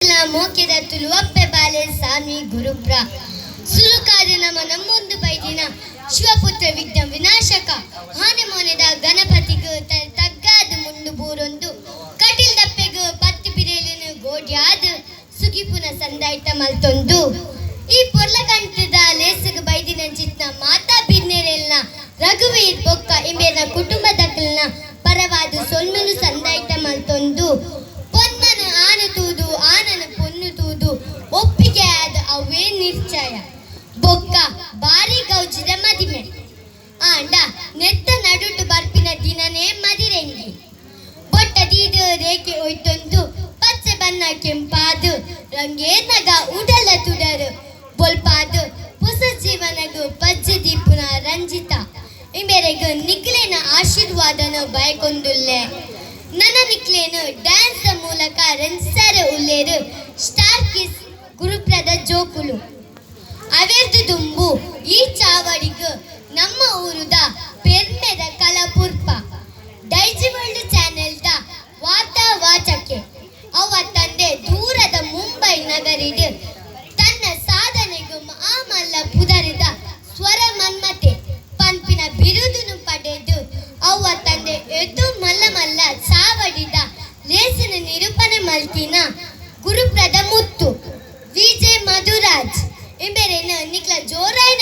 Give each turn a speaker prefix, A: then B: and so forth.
A: ಮೋಕೆದ ತುಳುವಪ್ಪೆ ಬಾಲೆ ಸಾಮಿ ಗುರುಪ್ರ ಸುಲುಕಾದ ನಮ್ಮೊಂದು ಬೈದಿನ ಶಿವಪುತ್ರ ವಿಘ್ನ ವಿನಾಶಕ ಹಾನೆ ಮೋನೆದ ಗಣಪತಿಗೂ ತಗ್ಗಾದ ಮುಂಡು ಬೂರೊಂದು ಕಟಿಲ್ ದಪ್ಪೆಗೂ ಪತ್ತಿ ಬಿರೇಲಿನ ಗೋಡ್ಯಾದ ಸುಗಿಪುನ ಸಂದಾಯ್ತ ಮಲ್ತೊಂದು ಈ ಪೊರ್ಲಕಂಠದ ಲೇಸಗ ಬೈದಿನ ಚಿತ್ನ ಮಾತಾ ಬಿರ್ನೆರೆಲ್ನ ರಘುವೀರ್ ಬೊಕ್ಕ ಇಂಬೇನ ಕುಟುಂಬದಕ್ಕಲ್ನ ಪರವಾದ ಸೊಲ್ಮೆನು ಸಂದಾಯ್ತ ಮಲ್ತೊಂದು ಪೊನ್ನನ ಆನ ತೂದು ಆನನ ಪೊನ್ನು ತೂದು ಒಪ್ಪಿಗೆ ಆದ ಅವೇ ನಿಶ್ಚಯ ಬೊಕ್ಕ ಬಾರಿ ಗೌಜಿದ ಮದಿಮೆ ಆಂಡ ನೆತ್ತ ನಡುಟು ಬರ್ಪಿನ ದಿನನೇ ಮದಿರೆಂಗಿ ಬೊಟ್ಟ ದೀದ ರೇಖೆ ಒಯ್ತೊಂದು ಪಚ್ಚೆ ಬಣ್ಣ ಕೆಂಪಾದು ರಂಗೇರ್ನಗ ಉಡಲ ತುಡರು ಬೊಲ್ಪಾದು ಹೊಸ ಜೀವನಗೂ ಪಜ್ಜೆ ದೀಪುನ ರಂಜಿತ ಇಂಬೆರೆಗೂ ನಿಕ್ಲೇನ ಆಶೀರ್ವಾದನ ಬಯಕೊಂದುಲ್ಲೆ ನನ್ನ ನಿಕ್ಲೇನು ಡ್ಯಾನ್ಸ್ ಮೂಲಕ ರಂಜಿಸರ ಉಲ್ಲೇರು ಸ್ಟಾರ್ ಕಿಸ್ ಗುರುಪ್ರದ ಜೋಕುಲು ಅವೆರ್ದು ದುಂಬು ಈ ಚಾವಡಿಗೂ ನಮ್ಮ ಊರುದ ಪೆರ್ಮೆದ ಕಲಪುರ್ಪ ಡೈಜಿ ವರ್ಲ್ಡ್ ಚಾನೆಲ್ದ ವಾರ್ತಾ ವಾಚಕೆ ಅವ ತಂದೆ ದೂರದ ಮುಂಬೈ ನಗರಿಡು ತನ್ನ ಸಾಧನೆಗೂ ಆಮಲ್ಲ ಪುದರಿದ ಸ್ವರ ಮನ್ಮತೆ ಪಂಪಿನ ಬಿರುದುನು ಪಡೆದು ಅವ್ವ ತಂದೆ ಎದ್ದು ಮಲ್ಲ ಮಲ್ಲ ಚಾವಡಿದ ಲೇಸಿನ ನಿರೂಪಣೆ ಮಲ್ತಿನ ಗುರುಪ್ರದ ಮುತ್ತು ವಿಜೆ ಮಧುರಾಜ್ ಇಂಬೆರೆನ ನಿಕ್ಲ ಜೋರಾಯಿನ